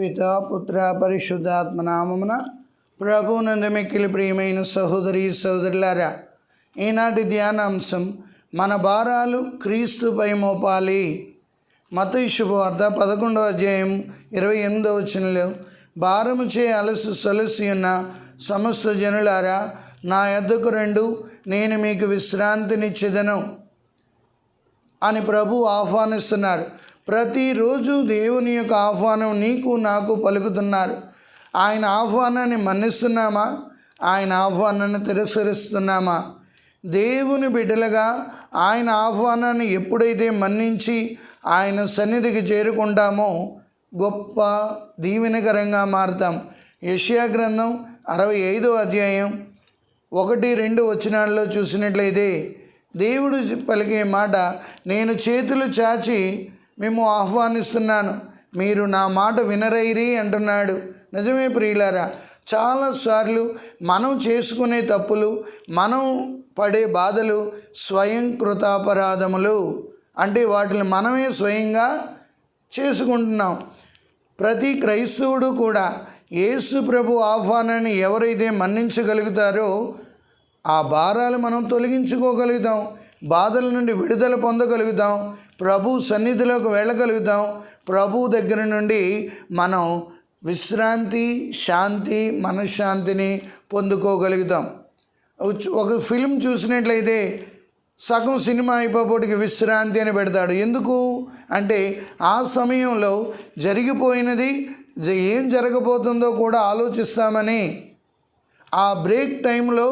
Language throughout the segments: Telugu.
పితా పుత్ర పరిశుద్ధాత్మ నామమున ప్రభువునందు మిక్కిలి ప్రియమైన సహోదరి సహోదరులారా, ఈనాటి ధ్యానాంశం మన భారాలు క్రీస్తుపై మోపాలి. మత్తయి శుభవార్త 11వ అధ్యాయం 28వ వచనంలో, భారము చే అలసి సొలసి ఉన్న సమస్త జనులారా, నా యొద్దకు రండు, నేను మీకు విశ్రాంతినిచ్చెదను అని ప్రభు ఆహ్వానిస్తున్నారు. ప్రతిరోజు దేవుని యొక్క ఆహ్వానం నీకు నాకు పలుకుతున్నారు. ఆయన ఆహ్వానాన్ని మన్నిస్తున్నామా? ఆయన ఆహ్వానాన్ని తిరస్కరిస్తున్నామా? దేవుని బిడ్డలుగా ఆయన ఆహ్వానాన్ని ఎప్పుడైతే మన్నించి ఆయన సన్నిధికి చేరుకుంటామో గొప్ప దీవెనకరంగా మారుతాం. యెషయా గ్రంథం 65వ అధ్యాయం 1-2 వచనాల్లో చూసినట్లయితే దేవుడు పలికే మాట, నేను చేతులు చాచి మేము ఆహ్వానిస్తున్నాను, మీరు నా మాట వినరైరి అంటున్నాడు. నిజమే ప్రియులారా, చాలాసార్లు మనం చేసుకునే తప్పులు, మనం పడే బాధలు స్వయం కృతాపరాధములు. అంటే వాటిని మనమే స్వయంగా చేసుకుంటున్నాం. ప్రతి క్రైస్తవుడు కూడా యేసు ప్రభు ఆహ్వానాన్ని ఎవరైతే మన్నించగలుగుతారో ఆ భారాలు మనం తొలగించుకోగలుగుతాం, బాధల నుండి విడుదల పొందగలుగుతాం, ప్రభు సన్నిధిలోకి వెళ్ళగలుగుతాం. ప్రభు దగ్గర నుండి మనం విశ్రాంతి, శాంతి, మనశ్శాంతిని పొందుకోగలుగుతాం. ఒక ఫిల్మ్ చూసినట్లయితే సగం సినిమా అయిపోయేటికి విశ్రాంతి అని పెడతాడు. ఎందుకు అంటే ఆ సమయంలో జరిగిపోయినది ఏం జరగబోతుందో కూడా ఆలోచిస్తామని. ఆ బ్రేక్ టైంలో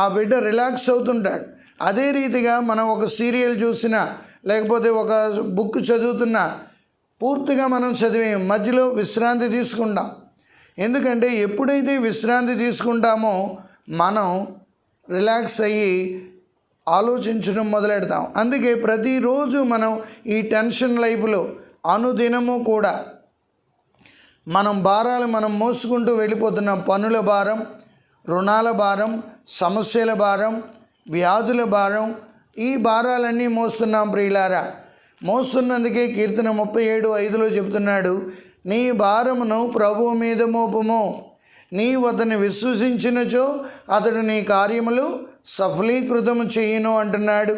ఆ బిడ్డ రిలాక్స్ అవుతుంటాడు. అదే రీతిగా మనం ఒక సీరియల్ చూసినా, లేకపోతే ఒక బుక్ చదువుతున్నా పూర్తిగా మనం చదివేం, మధ్యలో విశ్రాంతి తీసుకుంటాం. ఎందుకంటే ఎప్పుడైతే విశ్రాంతి తీసుకుంటామో మనం రిలాక్స్ అయ్యి ఆలోచించడం మొదలెడతాం. అందుకే ప్రతిరోజు మనం ఈ టెన్షన్ లైఫ్లో అనుదినము కూడా మనం భారాలు మనం మోసుకుంటూ వెళ్ళిపోతున్నాం. పనుల భారం, రుణాల భారం, సమస్యల భారం, వ్యాధుల భారం, ఈ భారాలన్నీ మోస్తున్నాం ప్రియులారా. మోస్తున్నందుకే కీర్తన 37:5 చెబుతున్నాడు, నీ భారమును ప్రభువు మీద మోపుము, నీవు అతన్ని విశ్వసించినచో అతడు నీ కార్యములు సఫలీకృతము చేయును అంటున్నాడు.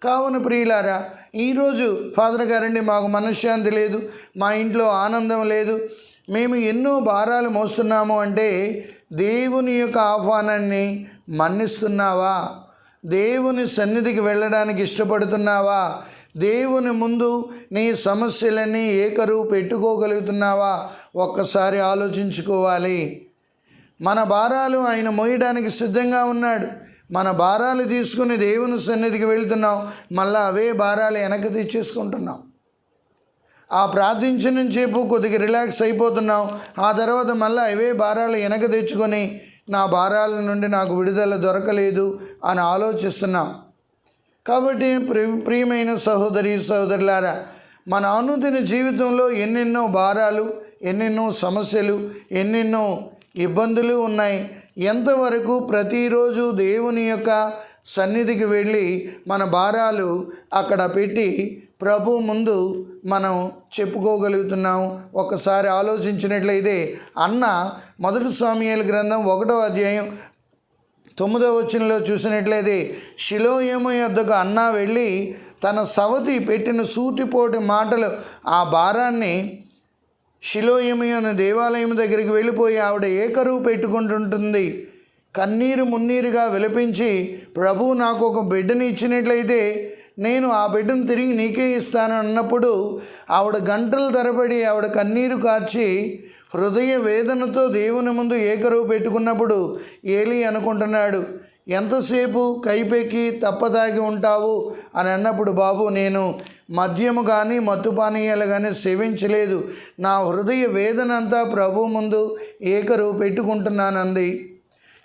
కావున ప్రియులారా, ఈరోజు ఫాదర్ గారండి మాకు మనశ్శాంతి లేదు, మా ఇంట్లో ఆనందం లేదు, మేము ఎన్నో భారాలు మోస్తున్నాము అంటే దేవుని యొక్క ఆహ్వానాన్ని మన్నిస్తున్నావా? దేవుని సన్నిధికి వెళ్ళడానికి ఇష్టపడుతున్నావా? దేవుని ముందు నీ సమస్యలన్నీ ఏకరువు పెట్టుకోగలుగుతున్నావా? ఒక్కసారి ఆలోచించుకోవాలి. మన భారాలు ఆయన మోయడానికి సిద్ధంగా ఉన్నాడు. మన భారాలు తీసుకుని దేవుని సన్నిధికి వెళ్తున్నాం, మళ్ళీ అవే భారాలు వెనక్కి తెచ్చేసుకుంటున్నాం. ఆ ప్రార్థించిన సేపు కొద్దిగా రిలాక్స్ అయిపోతున్నాం, ఆ తర్వాత మళ్ళీ అవే భారాలు వెనక తెచ్చుకొని నా భారాల నుండి నాకు విడుదల దొరకలేదు అని ఆలోచిస్తున్నాం. కాబట్టి ప్రియమైన సహోదరి సహోదరులారా, మన అనుదిన జీవితంలో ఎన్నెన్నో భారాలు, ఎన్నెన్నో సమస్యలు, ఎన్నెన్నో ఇబ్బందులు ఉన్నాయి. ఎంతవరకు ప్రతిరోజు దేవుని యొక్క సన్నిధికి వెళ్ళి మన భారాలు అక్కడ పెట్టి ప్రభు ముందు మనం చెప్పుకోగలుగుతున్నాం? ఒకసారి ఆలోచించినట్లయితే అన్న 1 సమూయేలు గ్రంథం 1వ అధ్యాయం 9వ వచనంలో చూసినట్లయితే, షిలోయము యొద్దకు అన్న వెళ్ళి తన సవతి పెట్టిన సూటిపోటి మాటలు ఆ భారాన్ని షిలోయము అనే దేవాలయం దగ్గరికి వెళ్ళిపోయి ఆవిడ ఏకరువు పెట్టుకుంటుంటుంది. కన్నీరు మున్నీరుగా విలపించి, ప్రభువు నాకు ఒక బిడ్డని ఇచ్చినట్లయితే నేను ఆ బిడ్డను తిరిగి నీకే ఇస్తాను అన్నప్పుడు ఆవిడ గంటల తరబడి ఆవిడ కన్నీరు కార్చి హృదయ వేదనతో దేవుని ముందు ఏకరువు పెట్టుకున్నప్పుడు ఏలీ అనుకుంటున్నాడు, ఎంతసేపు కైపెక్కి తప్పదాగి ఉంటావు అని అన్నప్పుడు, బాబు నేను మద్యము కానీ మత్తు పానీయాలు కానీ సేవించలేదు, నా హృదయ వేదన అంతా ప్రభు ముందు ఏకరువు పెట్టుకుంటున్నానంది.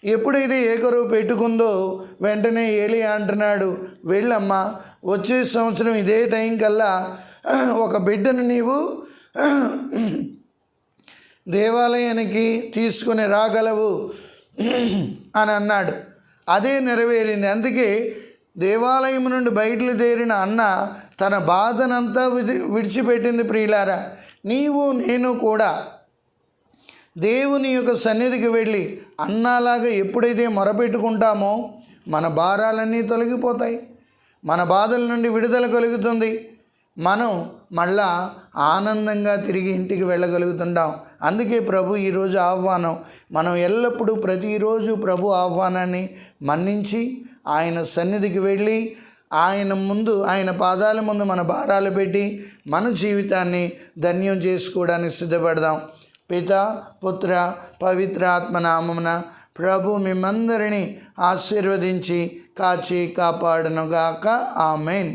ఎప్పుడైతే ఏకరువు పెట్టుకుందో వెంటనే ఏలీ అంటున్నాడు, వెళ్ళమ్మా, వచ్చే సంవత్సరం ఇదే టైం కల్లా ఒక బిడ్డను నీవు దేవాలయానికి తీసుకుని రాగలవు అని అన్నాడు. అదే నెరవేరింది. అందుకే దేవాలయం నుండి బయటలు తేరిన అన్న తన బాధనంతా విడిచిపెట్టింది. ప్రియులారా, నీవు నేను కూడా దేవుని యొక్క సన్నిధికి వెళ్ళి అన్నాలాగా ఎప్పుడైతే మొరపెట్టుకుంటామో మన భారాలన్నీ తొలగిపోతాయి, మన బాధల నుండి విడుదల కలుగుతుంది, మనం మళ్ళా ఆనందంగా తిరిగి ఇంటికి వెళ్ళగలుగుతుంటాం. అందుకే ప్రభు ఈరోజు ఆహ్వానం, మనం ఎల్లప్పుడూ ప్రతిరోజు ప్రభు ఆహ్వానాన్ని మన్నించి ఆయన సన్నిధికి వెళ్ళి ఆయన ముందు, ఆయన పాదాల ముందు మన భారాలు పెట్టి మన జీవితాన్ని ధన్యం చేసుకోవడానికి సిద్ధపడదాం. పిత, పుత్ర, పవిత్ర ఆత్మ నామమున ప్రభు మిమ్మందరినీ ఆశీర్వదించి కాచి కాపాడునుగాక. ఆమెన్.